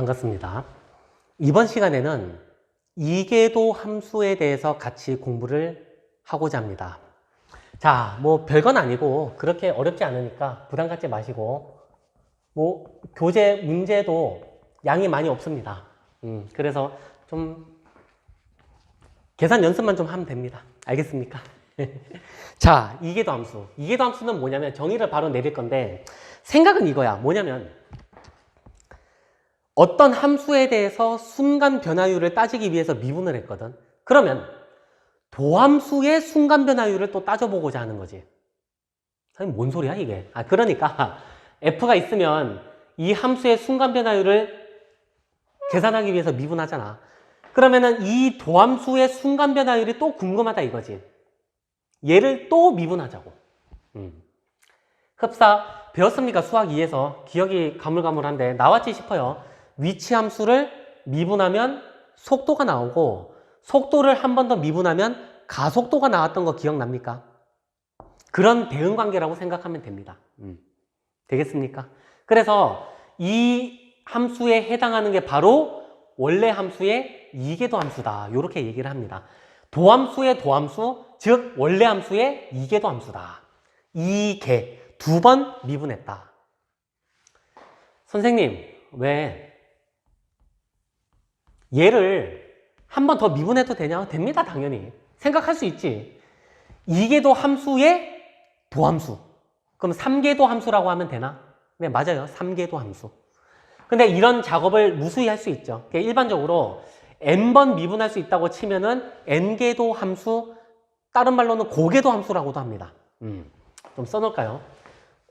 반갑습니다. 이번 시간에는 이계도 함수에 대해서 같이 공부를 하고자 합니다. 자, 뭐 별건 아니고 그렇게 어렵지 않으니까 부담 갖지 마시고 교재 문제도 양이 많이 없습니다. 그래서 좀 계산 연습만 좀 하면 됩니다. 알겠습니까? 자, 이계도 함수. 이계도 함수는 뭐냐면 정의를 바로 내릴 건데 생각은 이거야. 뭐냐면 어떤 함수에 대해서 순간 변화율을 따지기 위해서 미분을 했거든. 그러면 도함수의 순간 변화율을 또 따져보고자 하는 거지. 선생님 뭔 소리야 이게? 그러니까 f가 있으면 이 함수의 순간 변화율을 계산하기 위해서 미분하잖아. 그러면은 이 도함수의 순간 변화율이 또 궁금하다 이거지. 얘를 또 미분하자고. 흡사 배웠습니까? 수학 2에서 기억이 가물가물한데 나왔지 싶어요. 위치 함수를 미분하면 속도가 나오고 속도를 한 번 더 미분하면 가속도가 나왔던 거 기억납니까? 그런 대응 관계라고 생각하면 됩니다. 되겠습니까? 그래서 이 함수에 해당하는 게 바로 원래 함수의 이계도 함수다. 이렇게 얘기를 합니다. 도함수의 도함수, 즉 원래 함수의 이계도 함수다. 이계, 두 번 미분했다. 선생님, 왜 얘를 한 번 더 미분해도 되냐? 됩니다, 당연히. 생각할 수 있지. 이계도 함수의 도함수. 그럼 3계도 함수라고 하면 되나? 네, 맞아요. 3계도 함수. 근데 이런 작업을 무수히 할 수 있죠. 일반적으로 n번 미분할 수 있다고 치면은 n계도 함수, 다른 말로는 고계도 함수라고도 합니다. 좀 써놓을까요?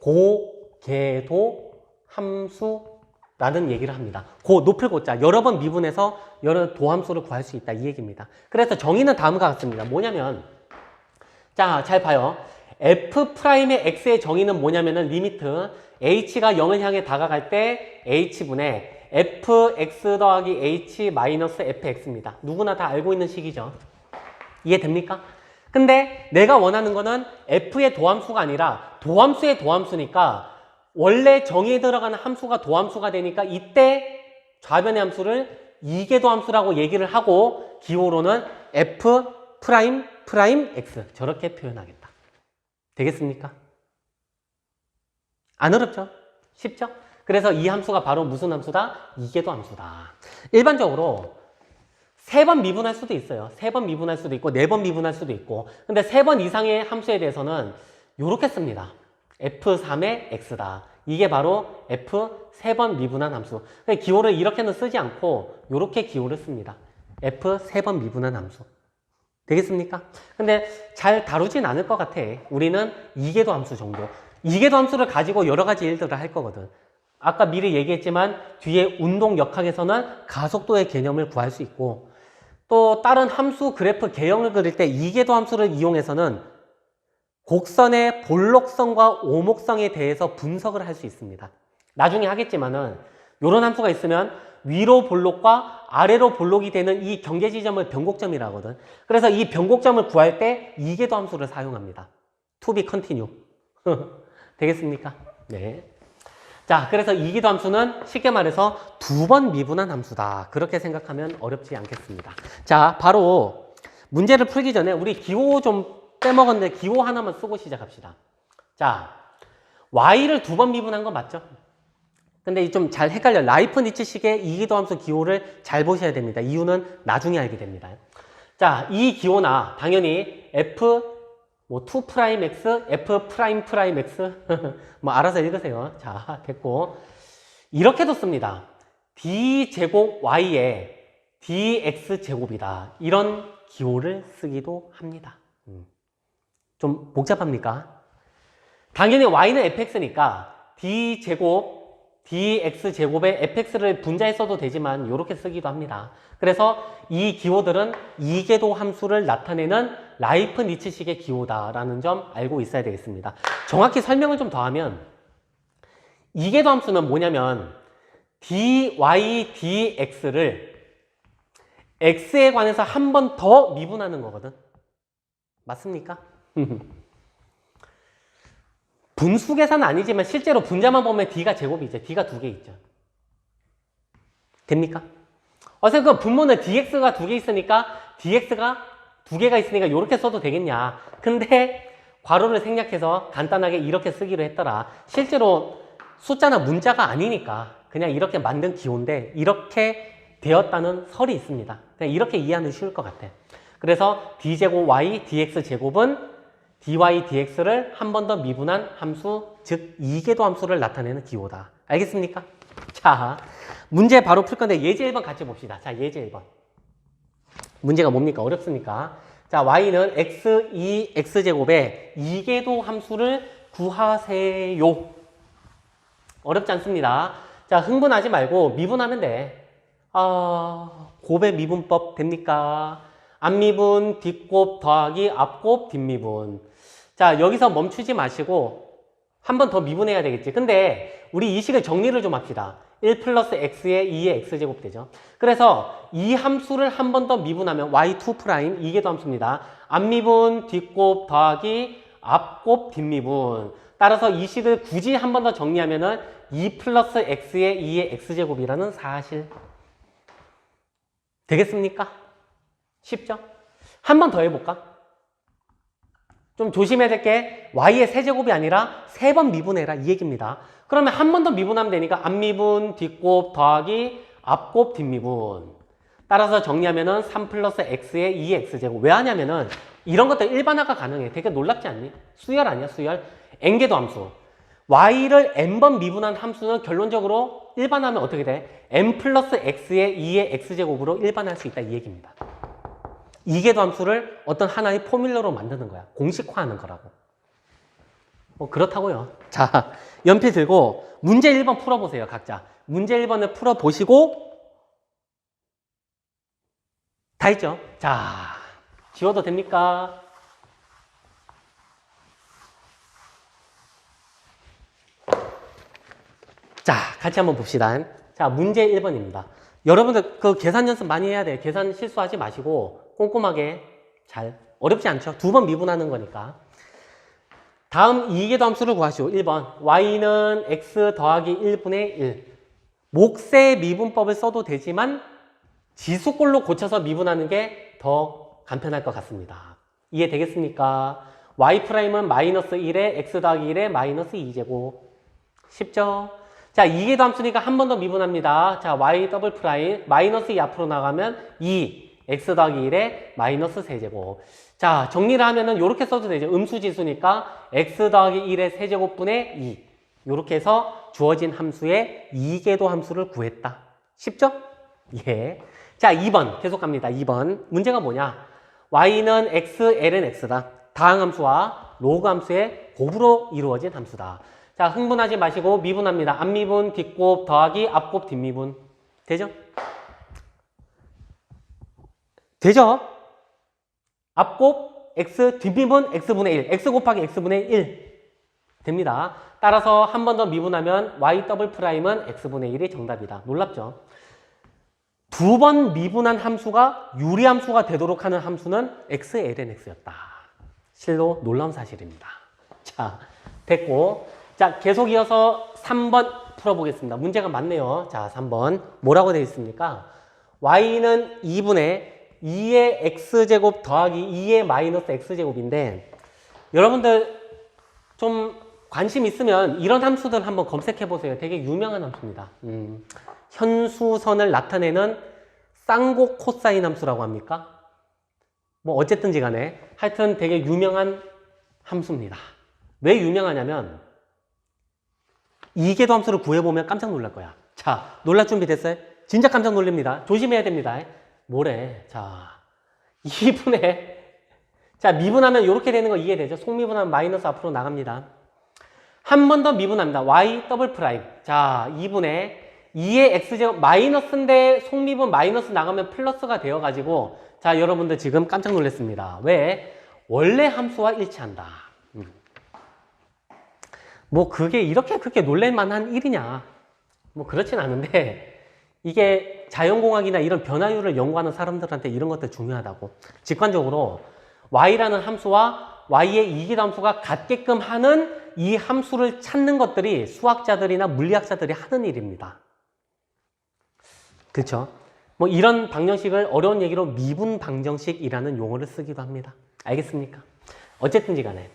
고계도 함수라는 얘기를 합니다. 높을 고자, 여러 번 미분해서 여러 도함수를 구할 수 있다 이 얘기입니다. 그래서 정의는 다음과 같습니다. 뭐냐면 자, 잘 봐요. f'의 x의 정의는 뭐냐면은 리미트 h가 0을 향해 다가갈 때 h분의 fx 더하기 h 마이너스 fx입니다. 누구나 다 알고 있는 식이죠. 이해됩니까? 근데 내가 원하는 거는 f의 도함수가 아니라 도함수의 도함수니까 원래 정의에 들어가는 함수가 도함수가 되니까 이때 좌변의 함수를 이계도 함수라고 얘기를 하고 기호로는 f 프라임 x 저렇게 표현하겠다. 되겠습니까? 안 어렵죠? 쉽죠? 그래서 이 함수가 바로 무슨 함수다? 이계도 함수다. 일반적으로 3번 미분할 수도 있어요. 3번 미분할 수도 있고 4번 미분할 수도 있고 근데 3번 이상의 함수에 대해서는 이렇게 씁니다. f3의 x다. 이게 바로 f 3번 미분한 함수. 기호를 이렇게는 쓰지 않고 이렇게 기호를 씁니다. f 3번 미분한 함수. 되겠습니까? 근데 잘 다루진 않을 것 같아. 우리는 이계도 함수 정도. 이계도 함수를 가지고 여러 가지 일들을 할 거거든. 아까 미리 얘기했지만 뒤에 운동 역학에서는 가속도의 개념을 구할 수 있고 또 다른 함수 그래프 개형을 그릴 때 이계도 함수를 이용해서는 곡선의 볼록성과 오목성에 대해서 분석을 할 수 있습니다. 나중에 하겠지만은 이런 함수가 있으면 위로 볼록과 아래로 볼록이 되는 이 경계 지점을 변곡점이라 하거든. 그래서 이 변곡점을 구할 때 이계도 함수를 사용합니다. To be continue. 되겠습니까? 네. 자, 그래서 이계도 함수는 쉽게 말해서 2번 미분한 함수다. 그렇게 생각하면 어렵지 않겠습니다. 자, 바로 문제를 풀기 전에 우리 기호 좀 빼먹었는데 기호 하나만 쓰고 시작합시다. 자, y를 2번 미분한 거 맞죠? 근데 좀 잘 헷갈려. 라이프니츠식의 이계도 함수 기호를 잘 보셔야 됩니다. 이유는 나중에 알게 됩니다. 자, 이 기호나 당연히 f 2'x, f''x 뭐 알아서 읽으세요. 자, 됐고 이렇게도 씁니다. d제곱 y의 dx제곱이다. 이런 기호를 쓰기도 합니다. 좀 복잡합니까? 당연히 y는 fx니까 d제곱 dx제곱에 fx를 분자해 써도 되지만 이렇게 쓰기도 합니다. 그래서 이 기호들은 이계도 함수를 나타내는 라이프니츠식의 기호다라는 점 알고 있어야 되겠습니다. 정확히 설명을 좀 더하면 이계도 함수는 뭐냐면 dy dx를 x에 관해서 한 번 더 미분하는 거거든. 맞습니까? 분수 계산은 아니지만 실제로 분자만 보면 d가 제곱이 있죠. d가 2개 있죠. 됩니까? 어차피 그 분모는 dx가 두 개 있으니까 dx가 두 개가 있으니까 이렇게 써도 되겠냐. 근데 괄호를 생략해서 간단하게 이렇게 쓰기로 했더라. 실제로 숫자나 문자가 아니니까 그냥 이렇게 만든 기호인데 이렇게 되었다는 설이 있습니다. 그냥 이렇게 이해하면 쉬울 것 같아. 그래서 d제곱 y dx제곱은 dy dx를 한 번 더 미분한 함수, 즉 이계도 함수를 나타내는 기호다. 알겠습니까? 자, 문제 바로 풀 건데 예제 1번 같이 봅시다. 자, 예제 1번. 문제가 뭡니까? 어렵습니까? 자, y는 x, 2, x제곱에 이계도 함수를 구하세요. 어렵지 않습니다. 자, 흥분하지 말고 미분하면 돼. 곱의 미분법 됩니까? 앞미분, 뒷곱 더하기 앞곱, 뒷미분. 자, 여기서 멈추지 마시고 한 번 더 미분해야 되겠지. 근데 우리 이 식을 정리를 좀 합시다. 1 플러스 x에 2의 x제곱 되죠. 그래서 이 함수를 한 번 더 미분하면 y2' 이계도 함수입니다. 앞미분, 뒷곱 더하기 앞곱, 뒷미분. 따라서 이 식을 굳이 한 번 더 정리하면은 2 플러스 x에 2의 x제곱이라는 사실. 되겠습니까? 쉽죠? 한 번 더 해볼까? 좀 조심해야 될 게 y의 세제곱이 아니라 3번 미분해라 이 얘기입니다. 그러면 한 번 더 미분하면 되니까 앞미분, 뒷곱 더하기 앞곱, 뒷미분. 따라서 정리하면은 3 플러스 x에 2의 x제곱. 왜 하냐면은 이런 것들 일반화가 가능해. 되게 놀랍지 않니? 수열 아니야, 수열? n계도 함수. y를 n번 미분한 함수는 결론적으로 일반화하면 어떻게 돼? n 플러스 x에 2의 x제곱으로 일반화할 수 있다 이 얘기입니다. 이계도 함수를 어떤 하나의 포뮬러로 만드는 거야. 공식화하는 거라고. 뭐 그렇다고요. 자, 연필 들고 문제 1번 풀어보세요. 각자. 문제 1번을 풀어보시고 다 했죠? 자, 지워도 됩니까? 자, 같이 한번 봅시다. 자, 문제 1번입니다. 여러분들 그 계산 연습 많이 해야 돼요. 계산 실수하지 마시고 꼼꼼하게 잘, 어렵지 않죠? 2번 미분하는 거니까. 다음 이계도 함수를 구하시오. 1번 y는 x 더하기 1분의 1. 몫의 미분법을 써도 되지만 지수꼴로 고쳐서 미분하는 게 더 간편할 것 같습니다. 이해되겠습니까? y'은 마이너스 1에 x 더하기 1에 마이너스 2제곱. 쉽죠? 자, 이계도 함수니까 한 번 더 미분합니다. 자, y 더블 프라임 마이너스 2 앞으로 나가면 2 x 더하기 1에 마이너스 세제곱. 자, 정리를 하면은 요렇게 써도 되죠. 음수지수니까 x 더하기 1의 세제곱분의 2. 요렇게 해서 주어진 함수의 이계도 함수를 구했다. 쉽죠? 예. 자, 2번 계속 갑니다. 2번 문제가 뭐냐? y는 x, l은 x다. 다항함수와 로그함수의 곱으로 이루어진 함수다. 자, 흥분하지 마시고 미분합니다. 앞미분, 뒷곱 더하기 앞곱, 뒷미분. 되죠? 되죠? 앞곱 x, 뒷미분 x분의 1. x 곱하기 x분의 1. 됩니다. 따라서 한 번 더 미분하면 y 더블 프라임은 x분의 1이 정답이다. 놀랍죠? 2번 미분한 함수가 유리함수가 되도록 하는 함수는 x, ln x였다. 실로 놀라운 사실입니다. 자, 됐고. 자, 계속 이어서 3번 풀어보겠습니다. 문제가 많네요. 자, 3번. 뭐라고 되어 있습니까? y는 2분의 2의 x제곱 더하기 2의 마이너스 x제곱인데 여러분들 좀 관심 있으면 이런 함수들 한번 검색해 보세요. 되게 유명한 함수입니다. 현수선을 나타내는 쌍곡 코사인 함수라고 합니까? 뭐 어쨌든지 간에 하여튼 되게 유명한 함수입니다. 왜 유명하냐면 이계도 함수를 구해보면 깜짝 놀랄 거야. 자, 놀랄 준비 됐어요? 진짜 깜짝 놀랍니다. 조심해야 됩니다. 뭐래? 자, 2분의 자, 미분하면 이렇게 되는 거 이해되죠? 속미분하면 마이너스 앞으로 나갑니다. 한 번 더 미분합니다. y 더블 프라임. 자, 2분의 2의 x제곱 마이너스인데 속미분 마이너스 나가면 플러스가 되어가지고 자, 여러분들 지금 깜짝 놀랐습니다. 왜? 원래 함수와 일치한다. 뭐 그게 이렇게 그렇게 놀랄만한 일이냐? 뭐 그렇진 않은데 이게 자연공학이나 이런 변화율을 연구하는 사람들한테 이런 것들 중요하다고. 직관적으로 y라는 함수와 y의 이기도 함수가 같게끔 하는 이 함수를 찾는 것들이 수학자들이나 물리학자들이 하는 일입니다. 그쵸? 뭐 이런 방정식을 어려운 얘기로 미분 방정식이라는 용어를 쓰기도 합니다. 알겠습니까? 어쨌든지 간에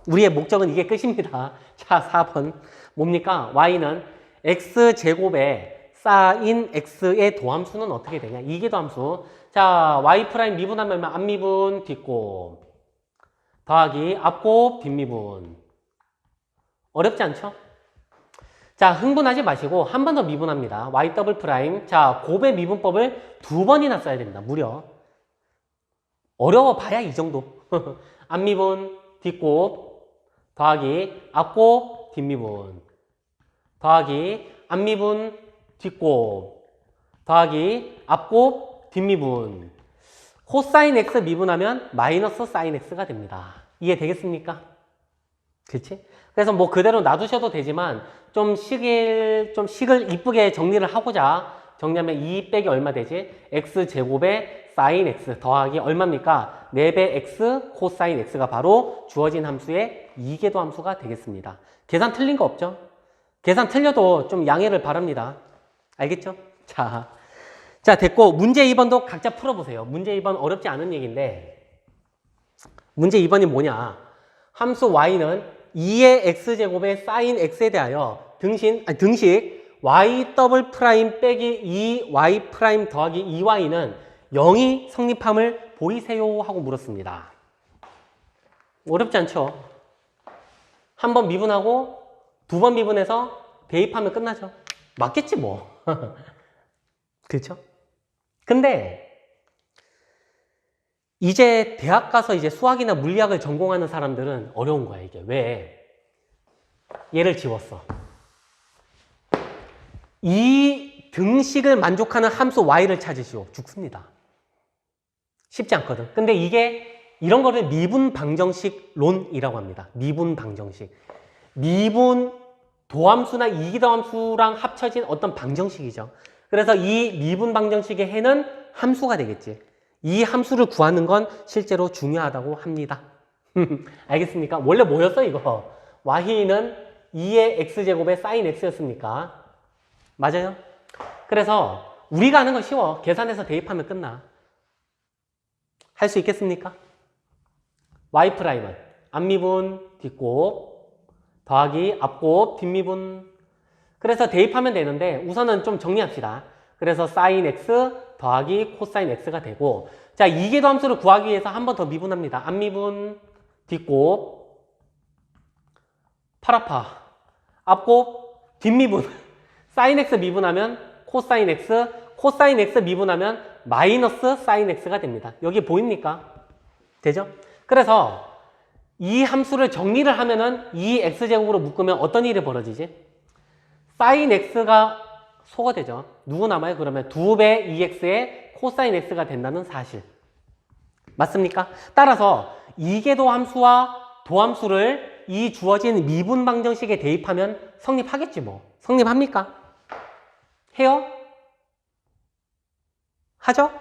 우리의 목적은 이게 끝입니다. 자, 4번 뭡니까? y는 x제곱에 쌓인 x의 도함수는 어떻게 되냐? 이게 도함수. 자, y 프라임 미분하면 앞미분, 뒷곱 더하기 앞곱, 뒷미분. 어렵지 않죠? 자, 흥분하지 마시고 한 번 더 미분합니다. y 더블 프라임. 자, 곱의 미분법을 2번이나 써야 됩니다. 무려. 어려워봐야 이 정도. 앞미분, 뒷곱 더하기 앞곱, 뒷미분 더하기 앞미분, 뒷곱 더하기 앞곱, 뒷미분. 코사인 x 미분하면 마이너스 사인 x가 됩니다. 이해되겠습니까? 그치? 그래서 뭐 그대로 놔두셔도 되지만 좀 식을 이쁘게 정리를 하고자 정리하면 2 빼기 얼마 되지? x제곱에 사인 x 더하기 얼마입니까? 4배 x 코사인 x가 바로 주어진 함수의 이계도 함수가 되겠습니다. 계산 틀린 거 없죠? 계산 틀려도 좀 양해를 바랍니다. 알겠죠? 자, 됐고 문제 2번도 각자 풀어보세요. 문제 2번 어렵지 않은 얘기인데 문제 2번이 뭐냐? 함수 y는 2의 x제곱의 사인 x에 대하여 등식 y 더블 프라임 빼기 2y 프라임 더하기 2y는 0이 성립함을 보이세요? 하고 물었습니다. 어렵지 않죠? 한 번 미분하고 2번 미분해서 대입하면 끝나죠. 맞겠지 뭐. 그렇죠? 근데 이제 대학 가서 이제 수학이나 물리학을 전공하는 사람들은 어려운 거야, 이게. 왜? 얘를 지웠어. 이 등식을 만족하는 함수 y를 찾으시오. 죽습니다. 쉽지 않거든. 근데 이런 거를 미분 방정식론이라고 합니다. 미분 방정식. 미분 도함수나 이기도함수랑 합쳐진 어떤 방정식이죠. 그래서 이 미분 방정식의 해는 함수가 되겠지. 이 함수를 구하는 건 실제로 중요하다고 합니다. 알겠습니까? 원래 뭐였어 이거? y는 2의 x제곱의 사인 x였습니까? 맞아요? 그래서 우리가 하는 건 쉬워. 계산해서 대입하면 끝나. 할 수 있겠습니까? y 프라임은 앞미분, 뒷곱 더하기 앞곱, 뒷미분. 그래서 대입하면 되는데 우선은 좀 정리합시다. 그래서 사인 x 더하기 코사인 x가 되고, 자, 이계도 함수를 구하기 위해서 한 번 더 미분합니다. 앞미분, 뒷곱, 팔아파, 앞곱, 뒷미분. 사인 x 미분하면 코사인 x, 코사인 x 미분하면 마이너스 사인 x가 됩니다. 여기 보입니까? 되죠? 그래서 이 함수를 정리를 하면은 이 x제곱으로 묶으면 어떤 일이 벌어지지? 사인 x가 소가 되죠. 누구 남아요? 그러면 2배 2x의 코사인 x가 된다는 사실. 맞습니까? 따라서 이계도 함수와 도함수를 이 주어진 미분 방정식에 대입하면 성립하겠지 뭐. 성립합니까? 해요? 하죠?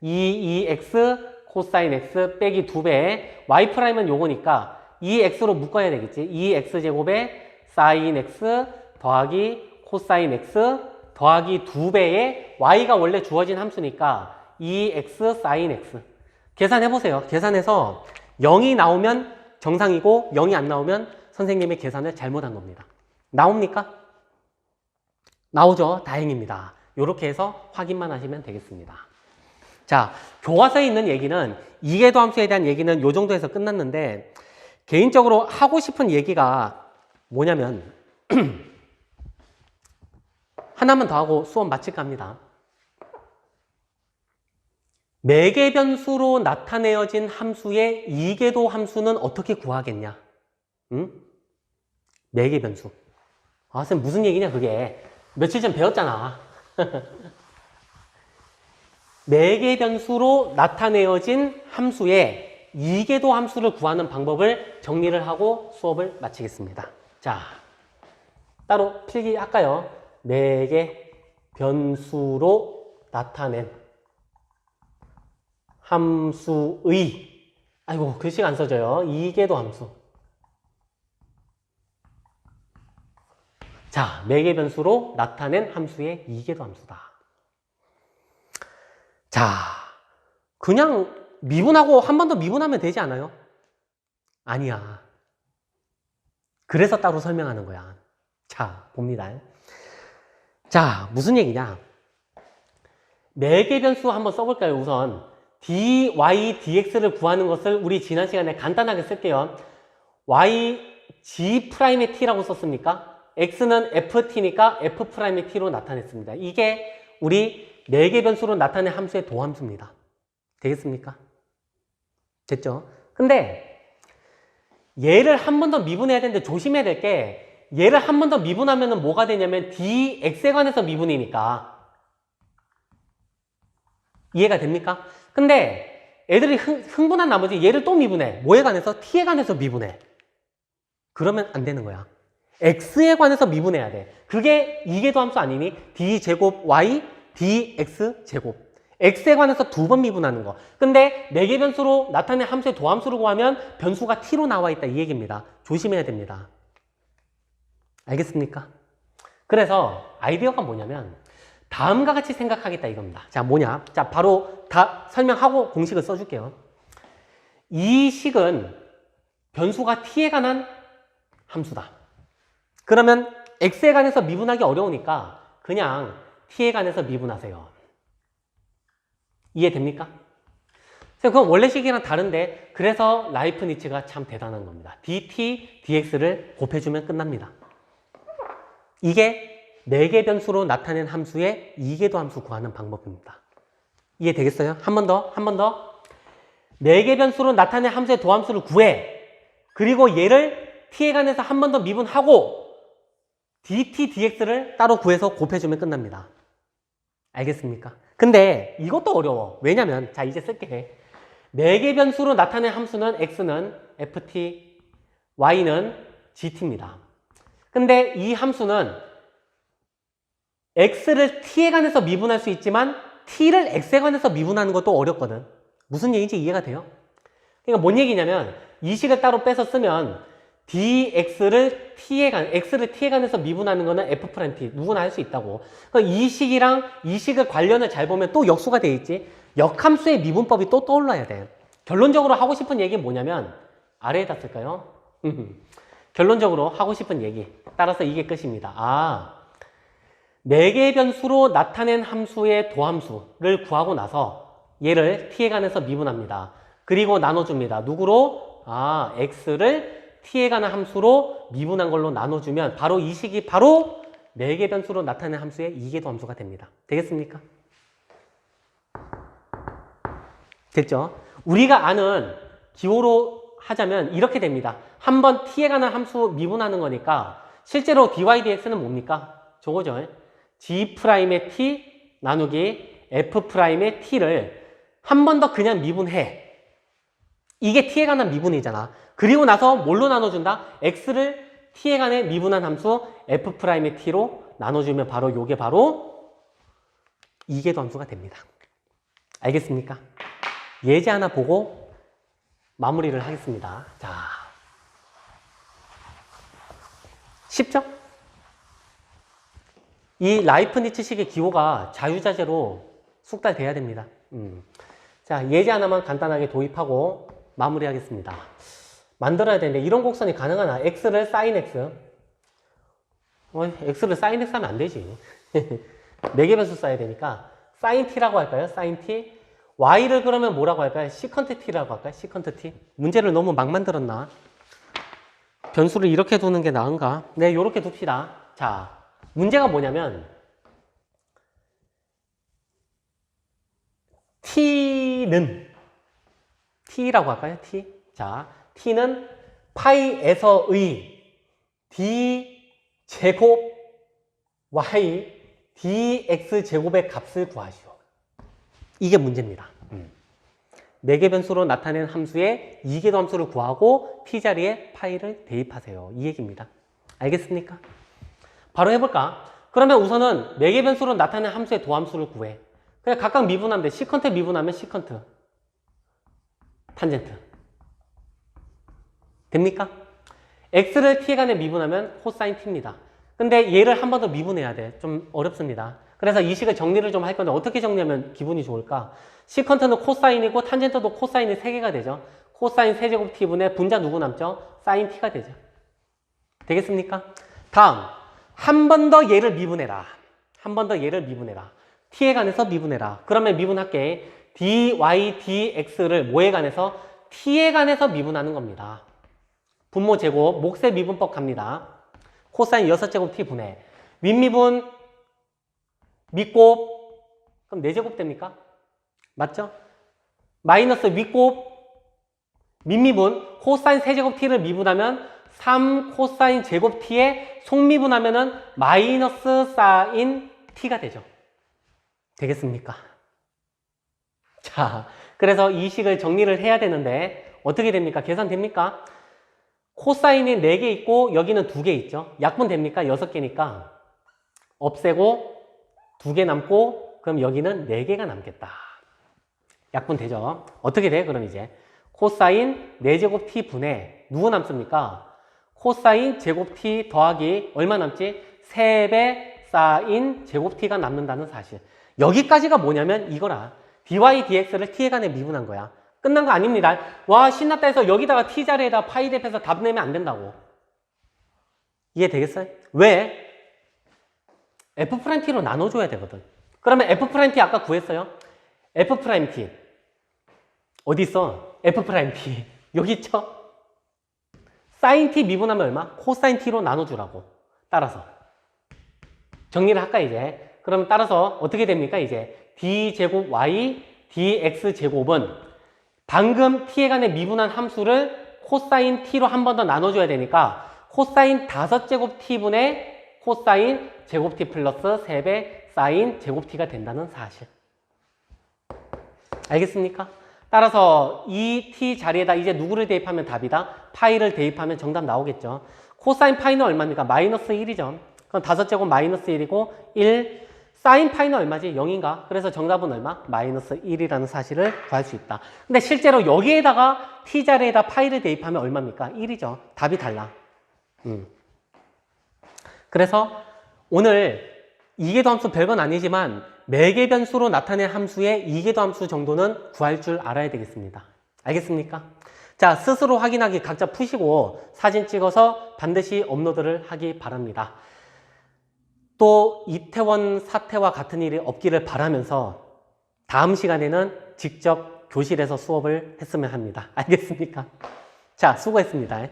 2x 코사인 x 빼기 2배 y 프라임은 요거니까 2x로 묶어야 되겠지. 2x제곱에 사인 x 더하기 코사인 x 더하기 2배의 y가 원래 주어진 함수니까 2x 사인 x. 계산해보세요. 계산해서 0이 나오면 정상이고 0이 안 나오면 선생님의 계산을 잘못한 겁니다. 나옵니까? 나오죠. 다행입니다. 이렇게 해서 확인만 하시면 되겠습니다. 자, 교과서에 있는 얘기는 이계도 함수에 대한 얘기는 이 정도에서 끝났는데 개인적으로 하고 싶은 얘기가 뭐냐면 하나만 더 하고 수업 마칠까 합니다. 매개 변수로 나타내어진 함수의 이계도 함수는 어떻게 구하겠냐? 응? 매개 변수. 아, 쌤 무슨 얘기냐 그게. 며칠 전 배웠잖아. 매개 변수로 나타내어진 함수의 이계도 함수를 구하는 방법을 정리를 하고 수업을 마치겠습니다. 자, 따로 필기할까요? 매개 변수로 나타낸 함수의, 아이고 글씨가 안 써져요. 이계도 함수. 자, 매개 변수로 나타낸 함수의 이계도 함수다. 자, 그냥 미분하고 한 번 더 미분하면 되지 않아요? 아니야. 그래서 따로 설명하는 거야. 자, 봅니다. 자, 무슨 얘기냐? 매개 변수 한번 써볼까요? 우선 dy, dx를 구하는 것을 우리 지난 시간에 간단하게 쓸게요. y, g'의 t라고 썼습니까? x는 ft니까 f'의 t로 나타냈습니다. 이게 우리 매개 변수로 나타낸 함수의 도함수입니다. 되겠습니까? 됐죠? 근데 얘를 한 번 더 미분해야 되는데 조심해야 될 게 얘를 한 번 더 미분하면 뭐가 되냐면 dx에 관해서 미분이니까 이해가 됩니까? 근데 애들이 흥분한 나머지 얘를 또 미분해. 뭐에 관해서? t에 관해서 미분해. 그러면 안 되는 거야. x에 관해서 미분해야 돼. 그게 이계도 함수 아니니? d제곱 y dx제곱. x에 관해서 두 번 미분하는 거. 근데 매개 변수로 나타낸 함수의 도함수를 구하면 변수가 t로 나와 있다 이 얘기입니다. 조심해야 됩니다. 알겠습니까? 그래서 아이디어가 뭐냐면 다음과 같이 생각하겠다 이겁니다. 자, 뭐냐? 자, 바로 다 설명하고 공식을 써줄게요. 이 식은 변수가 t에 관한 함수다. 그러면 x에 관해서 미분하기 어려우니까 그냥 t에 관해서 미분하세요. 이해됩니까? 그건 원래 식이랑 다른데 그래서 라이프니츠가 참 대단한 겁니다. dt, dx를 곱해주면 끝납니다. 이게 매개 변수로 나타낸 함수의 이계도 함수 구하는 방법입니다. 이해되겠어요? 한 번 더. 매개 변수로 나타낸 함수의 도함수를 구해. 그리고 얘를 t에 관해서 한 번 더 미분하고 dt, dx를 따로 구해서 곱해주면 끝납니다. 알겠습니까? 근데 이것도 어려워. 왜냐면 자 이제 쓸게. 매개 변수로 나타낸 함수는 x는 ft, y는 gt입니다. 근데 이 함수는 x를 t에 관해서 미분할 수 있지만 t를 x에 관해서 미분하는 것도 어렵거든. 무슨 얘기인지 이해가 돼요? 그러니까 뭔 얘기냐면 이 식을 따로 빼서 쓰면 x를 t에 관해서 미분하는 거는 f't 누구나 할 수 있다고. 그러니까 이 식이랑 이 식의 관련을 잘 보면 또 역수가 돼 있지. 역함수의 미분법이 또 떠올라야 돼. 결론적으로 하고 싶은 얘기는 뭐냐면 아래에다 쓸까요? 결론적으로 하고 싶은 얘기 따라서 이게 끝입니다. 매개 변수로 나타낸 함수의 도함수를 구하고 나서 얘를 t에 관해서 미분합니다. 그리고 나눠줍니다. 누구로? x를 t에 관한 함수로 미분한 걸로 나눠주면 바로 이 식이 바로 매개 변수로 나타낸 함수의 이계도 함수가 됩니다. 되겠습니까? 됐죠? 우리가 아는 기호로 하자면 이렇게 됩니다. 한번 t에 관한 함수 미분하는 거니까 실제로 dy dx는 뭡니까? 저거죠. g'의 t 나누기 f'의 t를 한 번 더 그냥 미분해. 이게 t에 관한 미분이잖아. 그리고 나서 뭘로 나눠준다? x를 t에 관해 미분한 함수 f'의 t로 나눠주면 바로 요게 바로 이계도 함수가 됩니다. 알겠습니까? 예제 하나 보고 마무리를 하겠습니다. 자, 쉽죠? 이 라이프니츠식의 기호가 자유자재로 숙달돼야 됩니다. 자, 예제 하나만 간단하게 도입하고 마무리하겠습니다. 만들어야 되는데 이런 곡선이 가능하나? x를 sin x. x를 sin x 하면 안 되지. 매개 변수 써야 되니까 sin t라고 할까요? sin t. y를 그러면 뭐라고 할까요? secant t라고 할까요? secant t. 문제를 너무 막 만들었나? 변수를 이렇게 두는 게 나은가? 네, 이렇게 둡시다. 자, 문제가 뭐냐면 t라고 할까요? t. 자, t는 파이에서의 d 제곱 y dx 제곱의 값을 구하시오. 이게 문제입니다. 매개 변수로 나타낸 함수의 이계도 함수를 구하고 t자리에 파이를 대입하세요. 이 얘기입니다. 알겠습니까? 바로 해볼까? 그러면 우선은 매개 변수로 나타낸 함수의 도함수를 구해. 그냥 각각 미분하면 돼. 시컨트 미분하면 시컨트, 탄젠트. 됩니까? x를 t에 관해 미분하면 코사인 t입니다. 근데 얘를 한 번 더 미분해야 돼. 좀 어렵습니다. 그래서 이 식을 정리를 좀 할 건데 어떻게 정리하면 기분이 좋을까? 시컨트는 코사인이고 탄젠트도 코사인이 3개가 되죠. 코사인 세제곱 t분의 분자 누구 남죠? 사인 t가 되죠. 되겠습니까? 다음, 한 번 더 얘를 미분해라. 한 번 더 얘를 미분해라. t에 관해서 미분해라. 그러면 미분할게. dy, dx를 뭐에 관해서? t에 관해서 미분하는 겁니다. 분모 제곱, 몫의 미분법 갑니다. 코사인 6제곱 t분의 윗미분, 밑곱, 그럼 4제곱 됩니까? 맞죠? 마이너스 윗곱, 밑미분, 코사인 세제곱 t를 미분하면 3 코사인 제곱 t에 속미분하면은 마이너스 사인 t가 되죠. 되겠습니까? 자, 그래서 이 식을 정리를 해야 되는데 어떻게 됩니까? 계산됩니까? 코사인이 4개 있고 여기는 2개 있죠. 약분 됩니까? 6개니까 없애고 2개 남고 그럼 여기는 4개가 남겠다. 약분 되죠. 어떻게 돼? 그럼 이제 코사인 4제곱 t분의 누구 남습니까? 코사인 제곱 t 더하기 얼마 남지? 3배 사인 제곱 t가 남는다는 사실. 여기까지가 뭐냐면 이거라. dy dx를 t에 관해 미분한 거야. 끝난 거 아닙니다. 와 신났다 해서 여기다가 t 자리에다 파이 대표해서 답 내면 안 된다고. 이해되겠어요? 왜? f't로 나눠줘야 되거든. 그러면 f't 아까 구했어요? f't 어디 있어? f't 여기 있죠? sin t 미분하면 얼마? 코사인 t로 나눠주라고. 따라서 정리를 할까 이제. 그럼 따라서 어떻게 됩니까 이제? d제곱 y dx제곱은 방금 t에 관해 미분한 함수를 코사인 t로 한 번 더 나눠줘야 되니까 코사인 5제곱 t분의 코사인 제곱 t 플러스 3배 사인 제곱 t가 된다는 사실. 알겠습니까? 따라서 이 t 자리에다 이제 누구를 대입하면 답이다? 파이를 대입하면 정답 나오겠죠. 코사인 파이는 얼마입니까? 마이너스 1이죠. 그럼 5제곱 마이너스 1이고 1 사인 파이는 얼마지? 0인가? 그래서 정답은 얼마? 마이너스 1이라는 사실을 구할 수 있다. 근데 실제로 여기에다가 t 자리에다 파이를 대입하면 얼마입니까? 1이죠. 답이 달라. 그래서 오늘 이계도 함수 별건 아니지만 매개 변수로 나타낸 함수의 이계도 함수 정도는 구할 줄 알아야 되겠습니다. 알겠습니까? 자, 스스로 확인하기 각자 푸시고 사진 찍어서 반드시 업로드를 하기 바랍니다. 또 이태원 사태와 같은 일이 없기를 바라면서 다음 시간에는 직접 교실에서 수업을 했으면 합니다. 알겠습니까? 자, 수고했습니다.